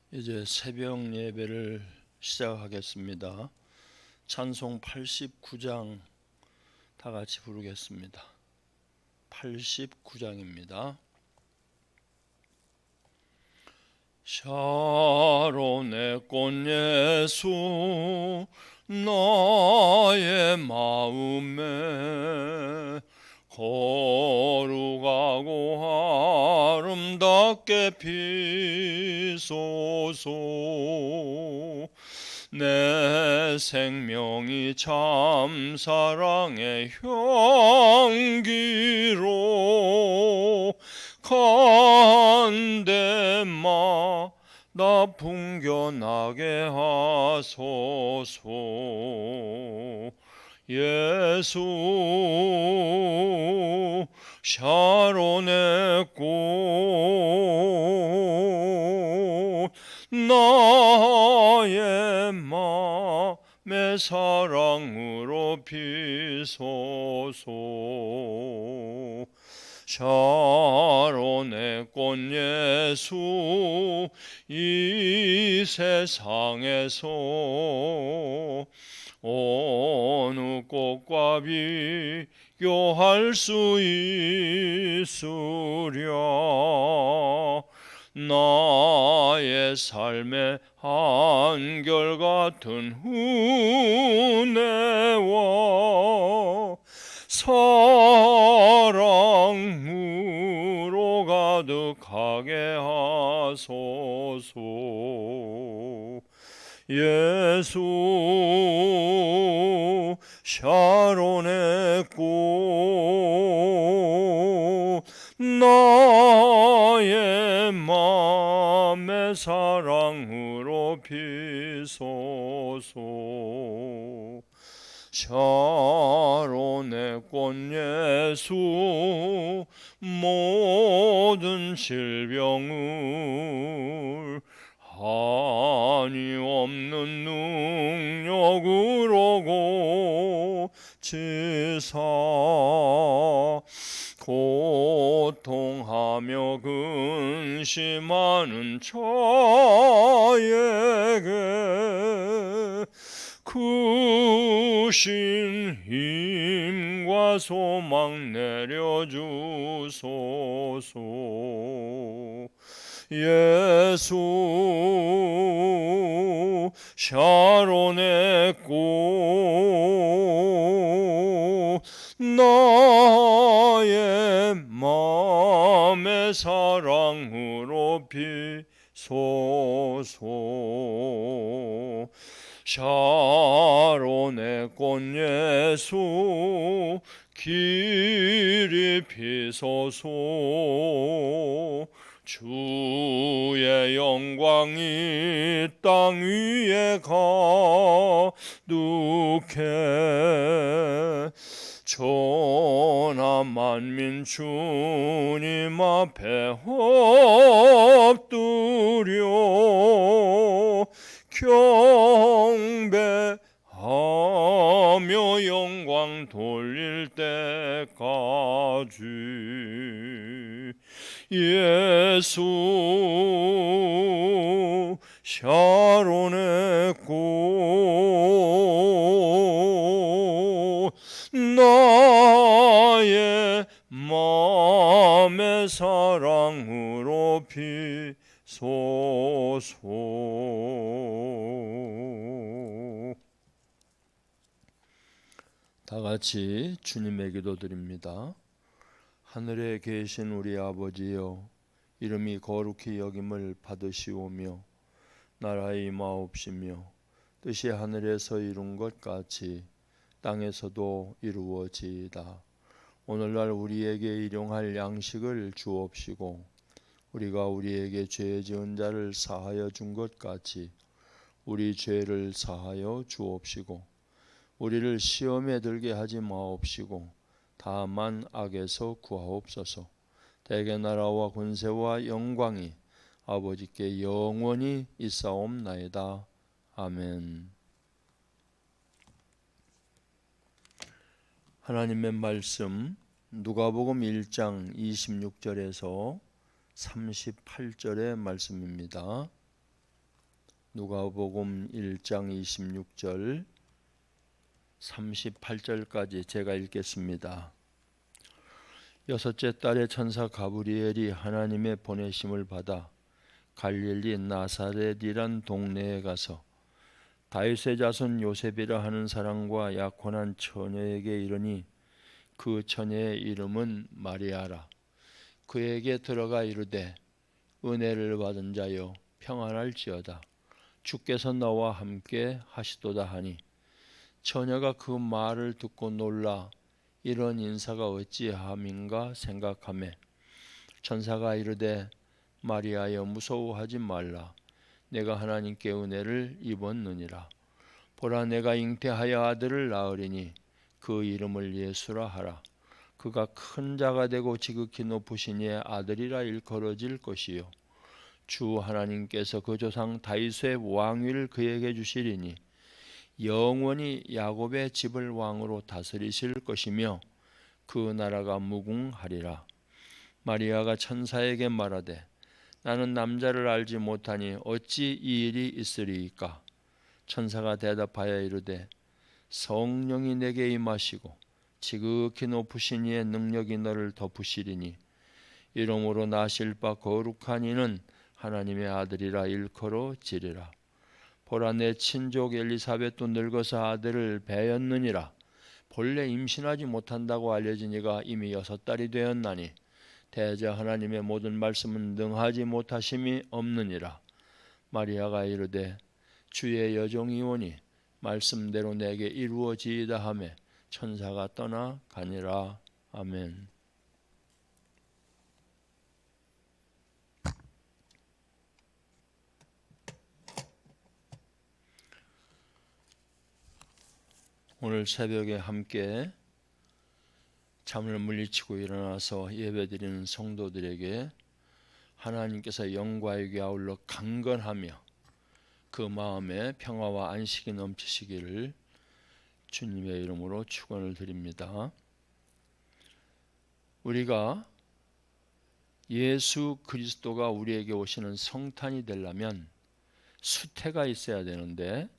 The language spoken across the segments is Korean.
이제 새벽 예배를 시작하겠습니다. 찬송 89장 다 같이 부르겠습니다. 89장입니다. 샤론의 꽃 예수 나의 마음에 거룩하고 아름답게 피소서. 내 생명이 참 사랑의 향기로 간데마다 풍겨나게 하소서. 예수 샤론의 꽃 나의 맘의 사랑으로 피소서. 샤론의 꽃 예수 이 세상에서 어느 꽃과 비교할 수 있으랴. 나의 삶의 한결같은 은혜와 사랑으로 가득하게 하소서. 예수 샤론의 꽃 나의 맘의 사랑으로 피소서. 샤론의 꽃 예수 모든 질병을 한이 없는 능력으로 고치사 고통하며 근심하는 자에게 크신 힘과 소망 내려주소서. 예수 샤론의 꽃 나의 맘의 사랑으로 피소서. 샤론의 꽃 예수 길이 피소서. 주의 영광이 땅 위에 가득해 천하 만민 주님 앞에 엎드려 경배하며 영광 돌릴 때까지. 예수 샤론의 꽃 나의 맘의 사랑으로 피소서. 다 같이 주님의 기도 드립니다. 하늘에 계신 우리 아버지여, 이름이 거룩히 여김을 받으시오며 나라의 임하옵시며 뜻이 하늘에서 이룬 것 같이 땅에서도 이루어지이다. 오늘날 우리에게 일용할 양식을 주옵시고 우리가 우리에게 죄 지은 자를 사하여 준 것 같이 우리 죄를 사하여 주옵시고 우리를 시험에 들게 하지 마옵시고 다만 악에서 구하옵소서. 대개 나라와 권세와 영광이 아버지께 영원히 있사옵나이다. 아멘. 하나님의 말씀 누가복음 1장 26절에서 38절의 말씀입니다. 누가복음 1장 26절 38절까지 제가 읽겠습니다. 여섯째 달에 천사 가브리엘이 하나님의 보내심을 받아 갈릴리 나사렛이란 동네에 가서 다윗의 자손 요셉이라 하는 사람과 약혼한 처녀에게 이르니 그 처녀의 이름은 마리아라. 그에게 들어가 이르되 은혜를 받은 자여 평안할지어다. 주께서 너와 함께 하시도다 하니 처녀가 그 말을 듣고 놀라 이런 인사가 어찌함인가 생각하매 천사가 이르되 마리아여 무서워하지 말라. 내가 하나님께 은혜를 입었느니라. 보라 내가 잉태하여 아들을 낳으리니 그 이름을 예수라 하라. 그가 큰 자가 되고 지극히 높으신 이의 아들이라 일컬어질 것이요 주 하나님께서 그 조상 다윗의 왕위를 그에게 주시리니 영원히 야곱의 집을 왕으로 다스리실 것이며 그 나라가 무궁하리라. 마리아가 천사에게 말하되 나는 남자를 알지 못하니 어찌 이 일이 있으리이까. 천사가 대답하여 이르되 성령이 내게 임하시고 지극히 높으신 이의 능력이 너를 덮으시리니 이러므로 나실 바 거룩한 이는 하나님의 아들이라 일컬어지리라. 보라 내 친족 엘리사벳도 늙어서 아들을 배었느니라. 본래 임신하지 못한다고 알려진 이가 이미 6달이 되었나니 대저 하나님의 모든 말씀은 능하지 못하심이 없느니라. 마리아가 이르되 주의 여종이오니 말씀대로 내게 이루어지이다 하매 천사가 떠나 가니라. 아멘. 오늘 새벽에 함께 잠을 물리치고 일어나서 예배드리는 성도들에게 하나님께서 영과에게 아울러 강건하며 그 마음에 평화와 안식이 넘치시기를 주님의 이름으로 축원을 드립니다. 우리가 예수 그리스도가 우리에게 오시는 성탄이 되려면 수태가 있어야 되는데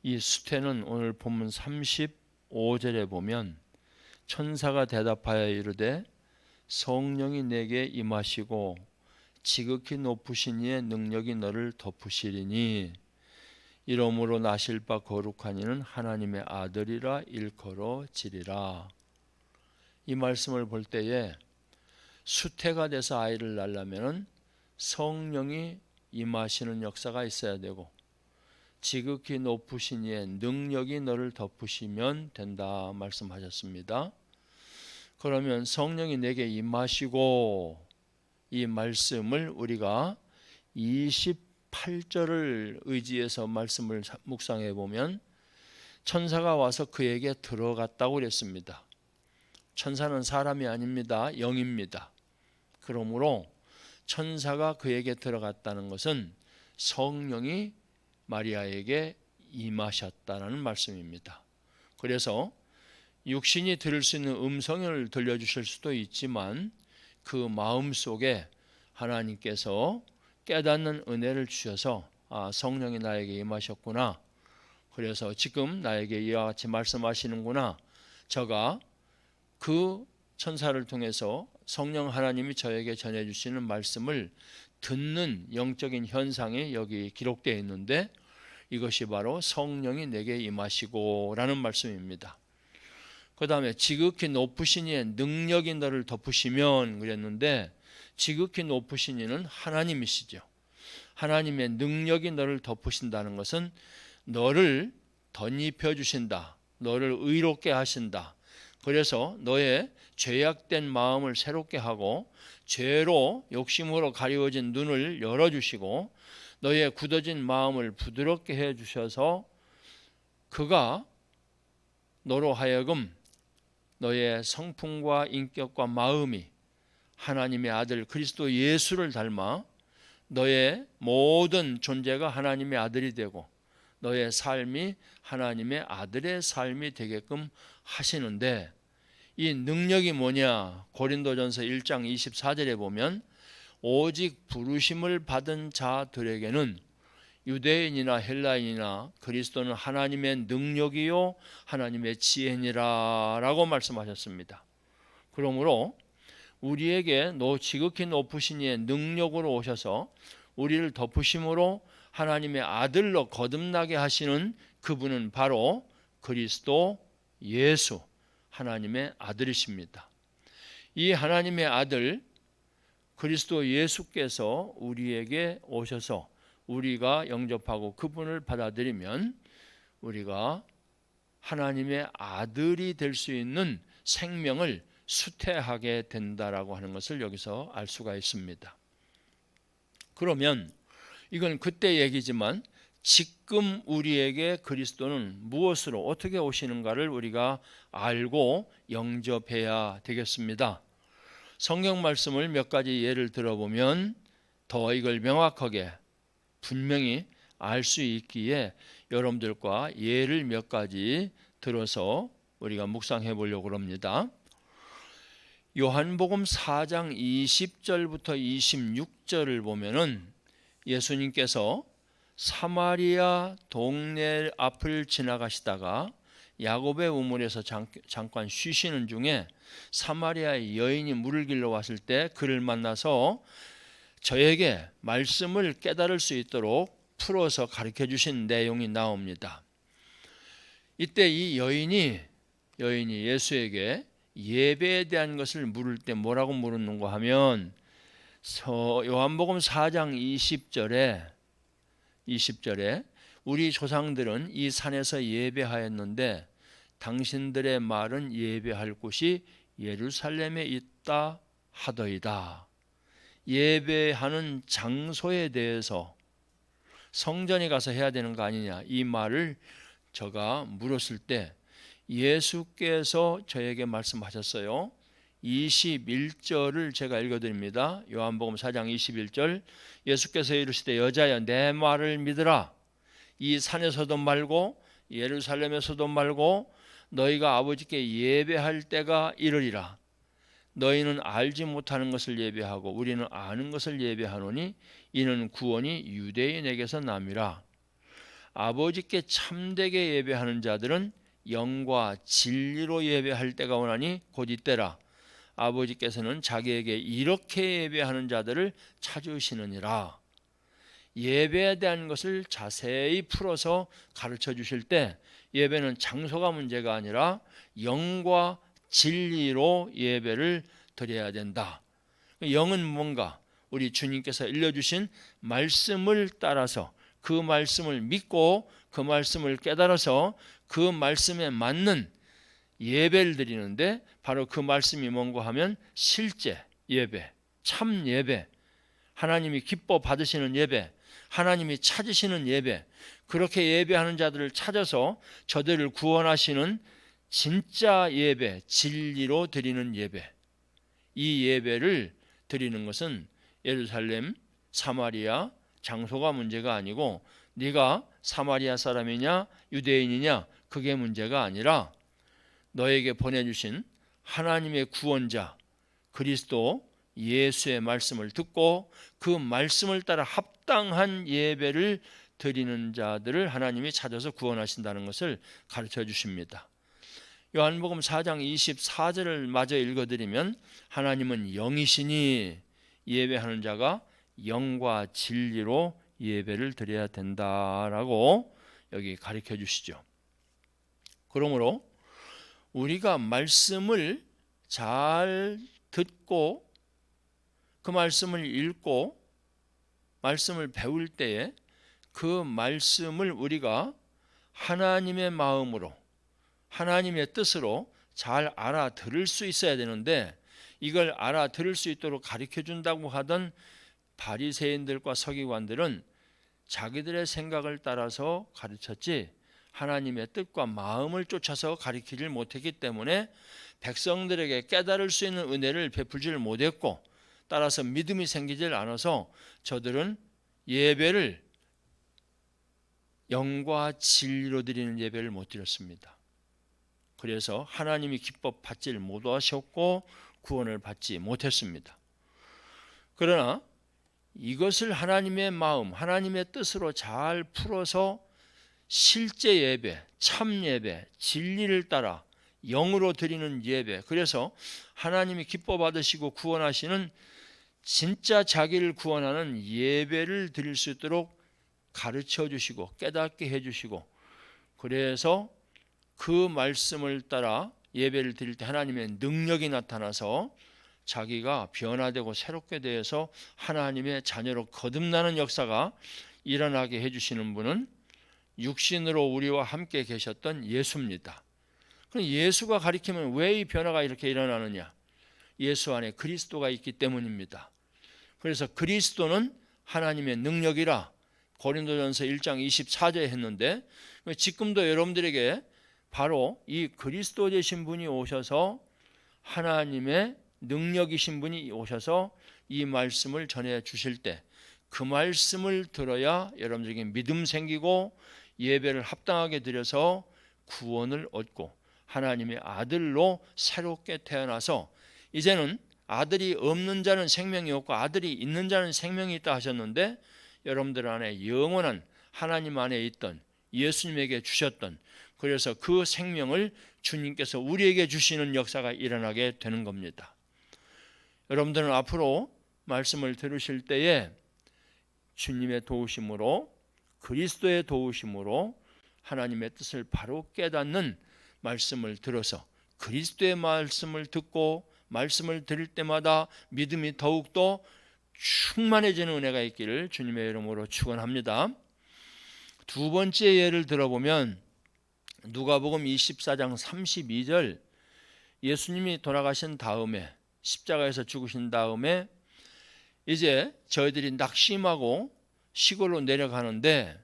이 수태는 오늘 본문 35절에 보면 천사가 대답하여 이르되 성령이 내게 임하시고 지극히 높으신 이의 능력이 너를 덮으시리니 이러므로 나실 바 거룩한 이는 하나님의 아들이라 일컬어지리라. 이 말씀을 볼 때에 수태가 돼서 아이를 낳으려면 성령이 임하시는 역사가 있어야 되고 지극히 높으신 이의 능력이 너를 덮으시면 된다 말씀하셨습니다. 그러면 성령이 내게 임하시고 이 말씀을 우리가 28절을 의지해서 말씀을 묵상해 보면 천사가 와서 그에게 들어갔다고 그랬습니다. 천사는 사람이 아닙니다. 영입니다. 그러므로 천사가 그에게 들어갔다는 것은 성령이 마리아에게 임하셨다는 말씀입니다. 그래서 육신이 들을 수 있는 음성을 들려주실 수도 있지만 그 마음속에 하나님께서 깨닫는 은혜를 주셔서 성령이 나에게 임하셨구나. 그래서 지금 나에게 이와 같이 말씀하시는구나. 저가 그 천사를 통해서 성령 하나님이 저에게 전해주시는 말씀을 듣는 영적인 현상이 여기 기록되어 있는데 이것이 바로 성령이 내게 임하시고 라는 말씀입니다. 그 다음에 지극히 높으신 이의 능력이 너를 덮으시면 그랬는데 지극히 높으신 이는 하나님이시죠. 하나님의 능력이 너를 덮으신다는 것은 너를 덧입혀 주신다. 너를 의롭게 하신다. 그래서 너의 죄악된 마음을 새롭게 하고 죄로 욕심으로 가리워진 눈을 열어주시고 너의 굳어진 마음을 부드럽게 해주셔서 그가 너로 하여금 너의 성품과 인격과 마음이 하나님의 아들 그리스도 예수를 닮아 너의 모든 존재가 하나님의 아들이 되고 너의 삶이 하나님의 아들의 삶이 되게끔 하시는데 이 능력이 뭐냐? 고린도전서 1장 24절에 보면 오직 부르심을 받은 자들에게는 유대인이나 헬라인이나 그리스도는 하나님의 능력이요 하나님의 지혜니라 라고 말씀하셨습니다. 그러므로 우리에게 지극히 높으신 이의 능력으로 오셔서 우리를 덮으심으로 하나님의 아들로 거듭나게 하시는 그분은 바로 그리스도 예수, 하나님의 아들이십니다. 이 하나님의 아들 그리스도 예수께서 우리에게 오셔서 우리가 영접하고 그분을 받아들이면 우리가 하나님의 아들이 될 수 있는 생명을 수태하게 된다라고 하는 것을 여기서 알 수가 있습니다. 그러면 이건 그때 얘기지만 지금 우리에게 그리스도는 무엇으로 어떻게 오시는가를 우리가 알고 영접해야 되겠습니다. 성경 말씀을 몇 가지 예를 들어보면 더 이걸 명확하게 분명히 알 수 있기에 여러분들과 예를 몇 가지 들어서 우리가 묵상해 보려고 합니다. 요한복음 4장 20절부터 26절을 보면은 예수님께서 사마리아 동네 앞을 지나가시다가 야곱의 우물에서 잠깐 쉬시는 중에 사마리아의 여인이 물을 길러 왔을 때 그를 만나서 저에게 말씀을 깨달을 수 있도록 풀어서 가르쳐 주신 내용이 나옵니다. 이때 이 여인이 예수에게 예배에 대한 것을 물을 때 뭐라고 물었는가 하면 요한복음 4장 20절에 우리 조상들은 이 산에서 예배하였는데 당신들의 말은 예배할 곳이 예루살렘에 있다 하더이다. 예배하는 장소에 대해서 성전에 가서 해야 되는 거 아니냐, 이 말을 제가 물었을 때 예수께서 저에게 말씀하셨어요. 21절을 제가 읽어드립니다. 요한복음 4장 21절, 예수께서 이르시되 여자여 내 말을 믿으라. 이 산에서도 말고 예루살렘에서도 말고 너희가 아버지께 예배할 때가 이르리라. 너희는 알지 못하는 것을 예배하고 우리는 아는 것을 예배하노니 이는 구원이 유대인에게서 남이라. 아버지께 참되게 예배하는 자들은 영과 진리로 예배할 때가 오나니 곧 이때라. 아버지께서는 자기에게 이렇게 예배하는 자들을 찾으시느니라. 예배에 대한 것을 자세히 풀어서 가르쳐 주실 때 예배는 장소가 문제가 아니라 영과 진리로 예배를 드려야 된다. 영은 뭔가? 우리 주님께서 일러주신 말씀을 따라서 그 말씀을 믿고 그 말씀을 깨달아서 그 말씀에 맞는 예배를 드리는데 바로 그 말씀이 뭔가 하면 실제 예배, 참 예배, 하나님이 기뻐 받으시는 예배, 하나님이 찾으시는 예배, 그렇게 예배하는 자들을 찾아서 저들을 구원하시는 진짜 예배, 진리로 드리는 예배, 이 예배를 드리는 것은 예루살렘, 사마리아, 장소가 문제가 아니고 네가 사마리아 사람이냐 유대인이냐 그게 문제가 아니라 너에게 보내주신 하나님의 구원자 그리스도 예수의 말씀을 듣고 그 말씀을 따라 합당한 예배를 드리는 자들을 하나님이 찾아서 구원하신다는 것을 가르쳐 주십니다. 요한복음 4장 24절을 마저 읽어드리면 하나님은 영이시니 예배하는 자가 영과 진리로 예배를 드려야 된다라고 여기 가르쳐 주시죠. 그러므로 우리가 말씀을 잘 듣고 그 말씀을 읽고 말씀을 배울 때에 그 말씀을 우리가 하나님의 마음으로 하나님의 뜻으로 잘 알아들을 수 있어야 되는데 이걸 알아들을 수 있도록 가르쳐 준다고 하던 바리새인들과 서기관들은 자기들의 생각을 따라서 가르쳤지 하나님의 뜻과 마음을 쫓아서 가르치질 못했기 때문에 백성들에게 깨달을 수 있는 은혜를 베풀지를 못했고 따라서 믿음이 생기질 않아서 저들은 예배를 영과 진리로 드리는 예배를 못 드렸습니다. 그래서 하나님이 기뻐 받지를 못하셨고 구원을 받지 못했습니다. 그러나 이것을 하나님의 마음, 하나님의 뜻으로 잘 풀어서 실제 예배, 참 예배, 진리를 따라 영으로 드리는 예배, 그래서 하나님이 기뻐 받으시고 구원하시는 진짜 자기를 구원하는 예배를 드릴 수 있도록 가르쳐 주시고 깨닫게 해 주시고, 그래서 그 말씀을 따라 예배를 드릴 때 하나님의 능력이 나타나서 자기가 변화되고 새롭게 되어서 하나님의 자녀로 거듭나는 역사가 일어나게 해주시는 분은 육신으로 우리와 함께 계셨던 예수입니다. 그럼 예수가 가리키면 왜 이 변화가 이렇게 일어나느냐? 예수 안에 그리스도가 있기 때문입니다. 그래서 그리스도는 하나님의 능력이라 고린도전서 1장 24절에 했는데, 지금도 여러분들에게 바로 이 그리스도 되신 분이 오셔서 하나님의 능력이신 분이 오셔서 이 말씀을 전해 주실 때 그 말씀을 들어야 여러분들에게 믿음 생기고 예배를 합당하게 드려서 구원을 얻고 하나님의 아들로 새롭게 태어나서, 이제는 아들이 없는 자는 생명이 없고 아들이 있는 자는 생명이 있다 하셨는데, 여러분들 안에 영원한 하나님 안에 있던 예수님에게 주셨던, 그래서 그 생명을 주님께서 우리에게 주시는 역사가 일어나게 되는 겁니다. 여러분들은 앞으로 말씀을 들으실 때에 주님의 도우심으로, 그리스도의 도우심으로 하나님의 뜻을 바로 깨닫는 말씀을 들어서 그리스도의 말씀을 듣고 말씀을 들을 때마다 믿음이 더욱더 충만해지는 은혜가 있기를 주님의 이름으로 축원합니다. 두 번째 예를 들어보면 누가복음 24장 32절, 예수님이 돌아가신 다음에 십자가에서 죽으신 다음에 이제 저희들이 낙심하고 시골로 내려가는데,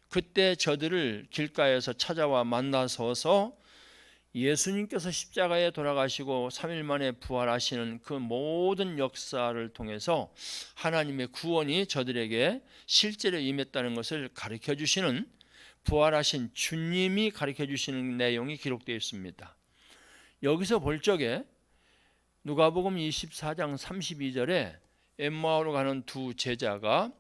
그때 저들을 길가에서 찾아와 만나서서 예수님께서 십자가에 돌아가시고 3일 만에 부활하시는 그 모든 역사를 통해서 하나님의 구원이 저들에게 실제로 임했다는 것을 가르쳐 주시는, 부활하신 주님이 가르쳐 주시는 내용이 기록되어 있습니다. 여기서 볼 적에 누가복음 24장 32절에 엠마오로 가는 두 제자가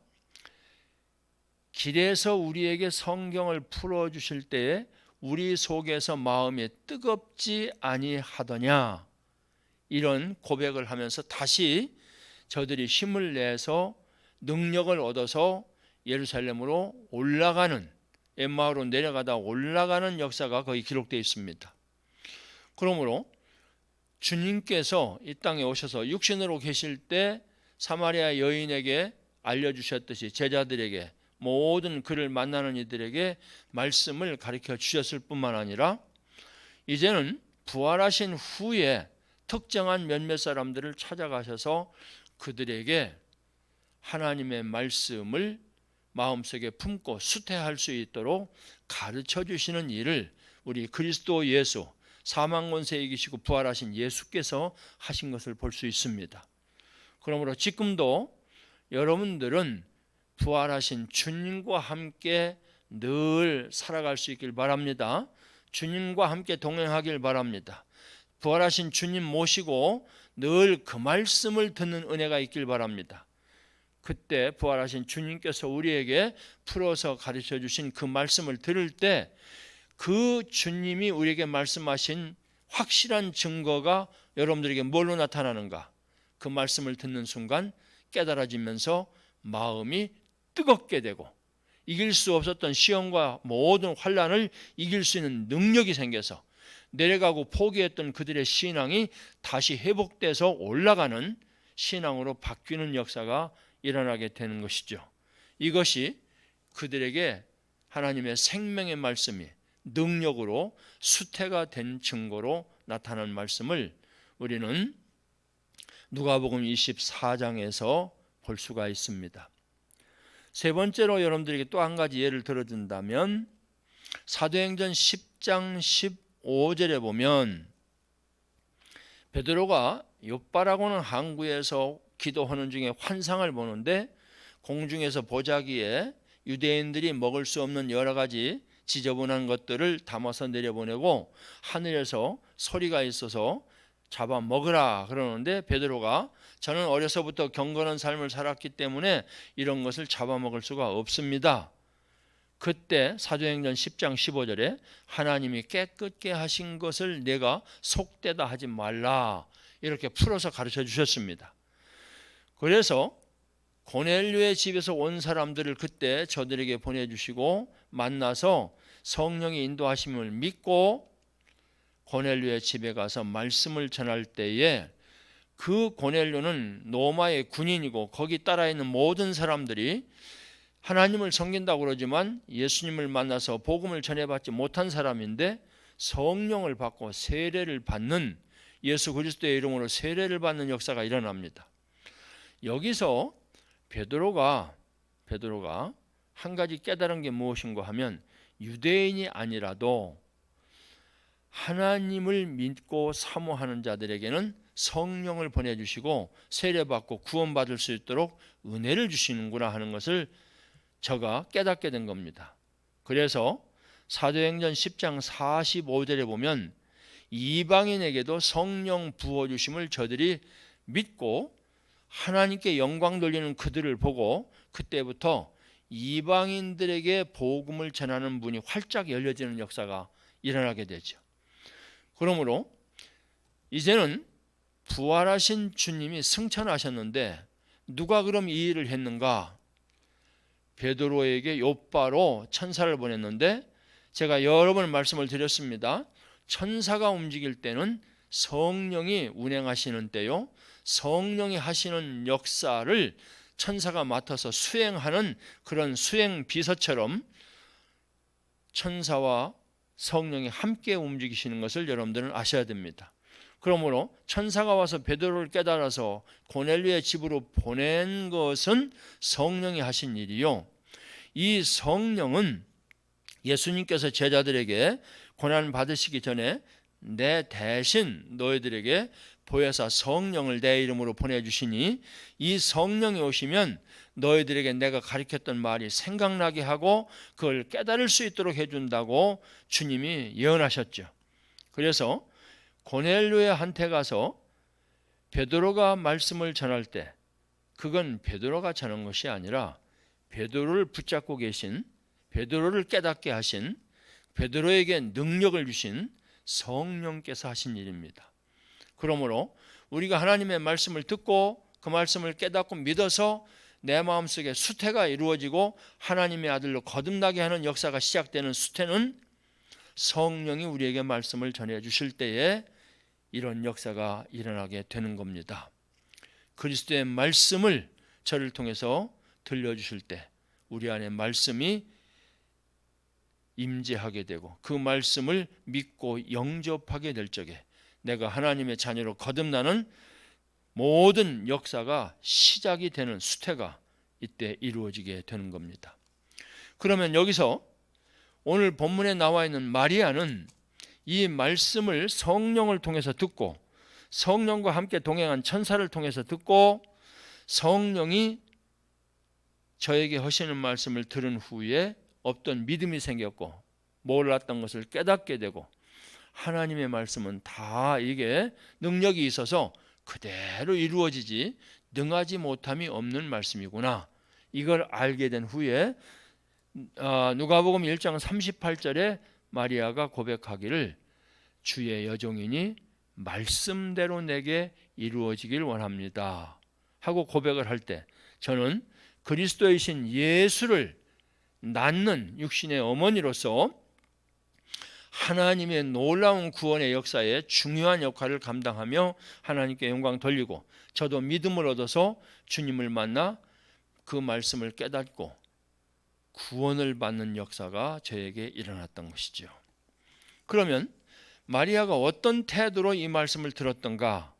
길에서 우리에게 성경을 풀어주실 때에 우리 속에서 마음이 뜨겁지 아니하더냐, 이런 고백을 하면서 다시 저들이 힘을 내서 능력을 얻어서 예루살렘으로 올라가는, 엠마오로 내려가다 올라가는 역사가 거기 기록되어 있습니다. 그러므로 주님께서 이 땅에 오셔서 육신으로 계실 때 사마리아 여인에게 알려주셨듯이 제자들에게, 모든 그를 만나는 이들에게 말씀을 가르쳐 주셨을 뿐만 아니라 이제는 부활하신 후에 특정한 몇몇 사람들을 찾아가셔서 그들에게 하나님의 말씀을 마음속에 품고 수태할 수 있도록 가르쳐 주시는 일을 우리 그리스도 예수, 사망 권세에 이기시고 부활하신 예수께서 하신 것을 볼 수 있습니다. 그러므로 지금도 여러분들은 부활하신 주님과 함께 늘 살아갈 수 있길 바랍니다. 주님과 함께 동행하길 바랍니다. 부활하신 주님 모시고 늘 그 말씀을 듣는 은혜가 있길 바랍니다. 그때 부활하신 주님께서 우리에게 풀어서 가르쳐 주신 그 말씀을 들을 때 그 주님이 우리에게 말씀하신 확실한 증거가 여러분들에게 뭘로 나타나는가? 그 말씀을 듣는 순간 깨달아지면서 마음이 뜨겁게 되고 이길 수 없었던 시험과 모든 환난을 이길 수 있는 능력이 생겨서 내려가고 포기했던 그들의 신앙이 다시 회복돼서 올라가는 신앙으로 바뀌는 역사가 일어나게 되는 것이죠. 이것이 그들에게 하나님의 생명의 말씀이 능력으로 수태가 된 증거로 나타난 말씀을 우리는 누가복음 24장에서 볼 수가 있습니다. 세 번째로 여러분들에게 또 한 가지 예를 들어준다면 사도행전 10장 15절에 보면 베드로가 욥바라고 하는 항구에서 기도하는 중에 환상을 보는데 공중에서 보자기에 유대인들이 먹을 수 없는 여러 가지 지저분한 것들을 담아서 내려보내고 하늘에서 소리가 있어서 잡아 먹으라 그러는데 베드로가 저는 어려서부터 경건한 삶을 살았기 때문에 이런 것을 잡아먹을 수가 없습니다. 그때 사도행전 10장 15절에 하나님이 깨끗게 하신 것을 내가 속되다 하지 말라, 이렇게 풀어서 가르쳐 주셨습니다. 그래서 고넬료의 집에서 온 사람들을 그때 저들에게 보내주시고 만나서 성령의 인도하심을 믿고 고넬료의 집에 가서 말씀을 전할 때에 그 고넬료는 로마의 군인이고 거기 따라 있는 모든 사람들이 하나님을 섬긴다고 그러지만 예수님을 만나서 복음을 전해받지 못한 사람인데 성령을 받고 세례를 받는, 예수 그리스도의 이름으로 세례를 받는 역사가 일어납니다. 여기서 베드로가 한 가지 깨달은 게 무엇인가 하면 유대인이 아니라도 하나님을 믿고 사모하는 자들에게는 성령을 보내주시고 세례받고 구원받을 수 있도록 은혜를 주시는구나 하는 것을 저가 깨닫게 된 겁니다. 그래서 사도행전 10장 45절에 보면 이방인에게도 성령 부어주심을 저들이 믿고 하나님께 영광 돌리는 그들을 보고 그때부터 이방인들에게 복음을 전하는 문이 활짝 열려지는 역사가 일어나게 되죠. 그러므로 이제는 부활하신 주님이 승천하셨는데 누가 그럼 이 일을 했는가? 베드로에게 욥바로 천사를 보냈는데 제가 여러 번 말씀을 드렸습니다. 천사가 움직일 때는 성령이 운행하시는 때요, 성령이 하시는 역사를 천사가 맡아서 수행하는 그런 수행 비서처럼 천사와 성령이 함께 움직이시는 것을 여러분들은 아셔야 됩니다. 그러므로 천사가 와서 베드로를 깨달아서 고넬료의 집으로 보낸 것은 성령이 하신 일이요, 이 성령은 예수님께서 제자들에게 고난 받으시기 전에 내 대신 너희들에게 보혜사 성령을 내 이름으로 보내주시니 이 성령이 오시면 너희들에게 내가 가르쳤던 말이 생각나게 하고 그걸 깨달을 수 있도록 해준다고 주님이 예언하셨죠. 그래서 고넬료한테 가서 베드로가 말씀을 전할 때 그건 베드로가 전한 것이 아니라 베드로를 붙잡고 계신, 베드로를 깨닫게 하신, 베드로에게 능력을 주신 성령께서 하신 일입니다. 그러므로 우리가 하나님의 말씀을 듣고 그 말씀을 깨닫고 믿어서 내 마음속에 수태가 이루어지고 하나님의 아들로 거듭나게 하는 역사가 시작되는 수태는 성령이 우리에게 말씀을 전해 주실 때에 이런 역사가 일어나게 되는 겁니다. 그리스도의 말씀을 저를 통해서 들려주실 때 우리 안에 말씀이 임재하게 되고 그 말씀을 믿고 영접하게 될 적에 내가 하나님의 자녀로 거듭나는 모든 역사가 시작이 되는 수태가 이때 이루어지게 되는 겁니다. 그러면 여기서 오늘 본문에 나와 있는 마리아는 이 말씀을 성령을 통해서 듣고 성령과 함께 동행한 천사를 통해서 듣고 성령이 저에게 하시는 말씀을 들은 후에 없던 믿음이 생겼고 몰랐던 것을 깨닫게 되고 하나님의 말씀은 다 이게 능력이 있어서 그대로 이루어지지 능하지 못함이 없는 말씀이구나, 이걸 알게 된 후에 누가복음 1장 38절에 마리아가 고백하기를 주의 여종이니 말씀대로 내게 이루어지길 원합니다 하고 고백을 할 때 저는 그리스도이신 예수를 낳는 육신의 어머니로서 하나님의 놀라운 구원의 역사에 중요한 역할을 감당하며 하나님께 영광 돌리고 저도 믿음을 얻어서 주님을 만나 그 말씀을 깨닫고 구원을 받는 역사가 저에게 일어났던 것이죠. 그러면 마리아가 어떤 태도로 이 말씀을 들었던가?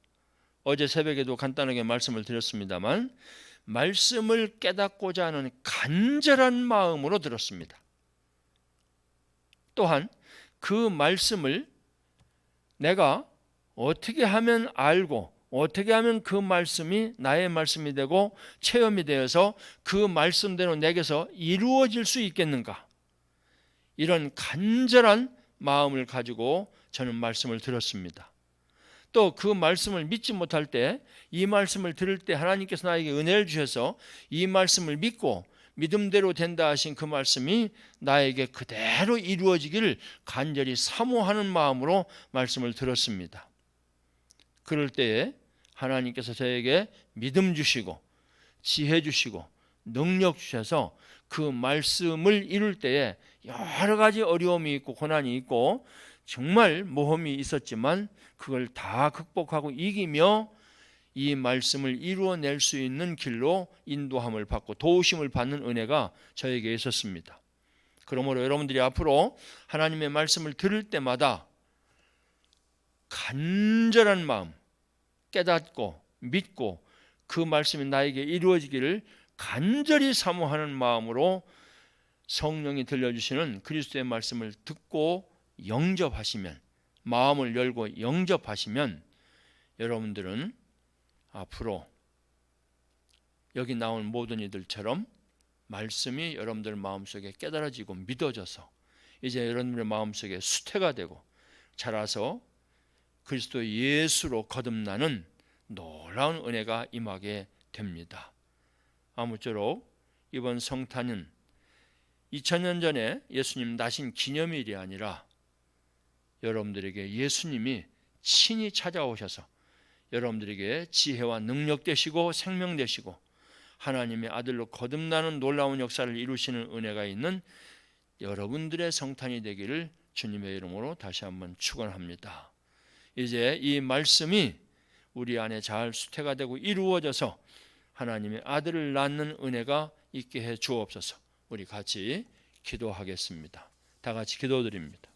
어제 새벽에도 간단하게 말씀을 드렸습니다만 말씀을 깨닫고자 하는 간절한 마음으로 들었습니다. 또한 그 말씀을 내가 어떻게 하면 알고 어떻게 하면 그 말씀이 나의 말씀이 되고 체험이 되어서 그 말씀대로 내게서 이루어질 수 있겠는가? 이런 간절한 마음을 가지고 저는 말씀을 들었습니다. 또 그 말씀을 믿지 못할 때 이 말씀을 들을 때 하나님께서 나에게 은혜를 주셔서 이 말씀을 믿고 믿음대로 된다 하신 그 말씀이 나에게 그대로 이루어지기를 간절히 사모하는 마음으로 말씀을 들었습니다. 그럴 때에 하나님께서 저에게 믿음 주시고 지혜 주시고 능력 주셔서 그 말씀을 이룰 때에 여러 가지 어려움이 있고 고난이 있고 정말 모험이 있었지만 그걸 다 극복하고 이기며 이 말씀을 이루어낼 수 있는 길로 인도함을 받고 도우심을 받는 은혜가 저에게 있었습니다. 그러므로 여러분들이 앞으로 하나님의 말씀을 들을 때마다 간절한 마음, 깨닫고 믿고 그 말씀이 나에게 이루어지기를 간절히 사모하는 마음으로 성령이 들려주시는 그리스도의 말씀을 듣고 영접하시면, 마음을 열고 영접하시면 여러분들은 앞으로 여기 나온 모든 이들처럼 말씀이 여러분들 마음속에 깨달아지고 믿어져서 이제 여러분들의 마음속에 수태가 되고 자라서 그리스도 예수로 거듭나는 놀라운 은혜가 임하게 됩니다. 아무쪼록 이번 성탄은 2000년 전에 예수님 나신 기념일이 아니라 여러분들에게 예수님이 친히 찾아오셔서 여러분들에게 지혜와 능력 되시고 생명 되시고 하나님의 아들로 거듭나는 놀라운 역사를 이루시는 은혜가 있는 여러분들의 성탄이 되기를 주님의 이름으로 다시 한번 축원합니다. 이제 이 말씀이 우리 안에 잘 수태가 되고 이루어져서 하나님의 아들을 낳는 은혜가 있게 해 주옵소서. 우리 같이 기도하겠습니다. 다 같이 기도드립니다.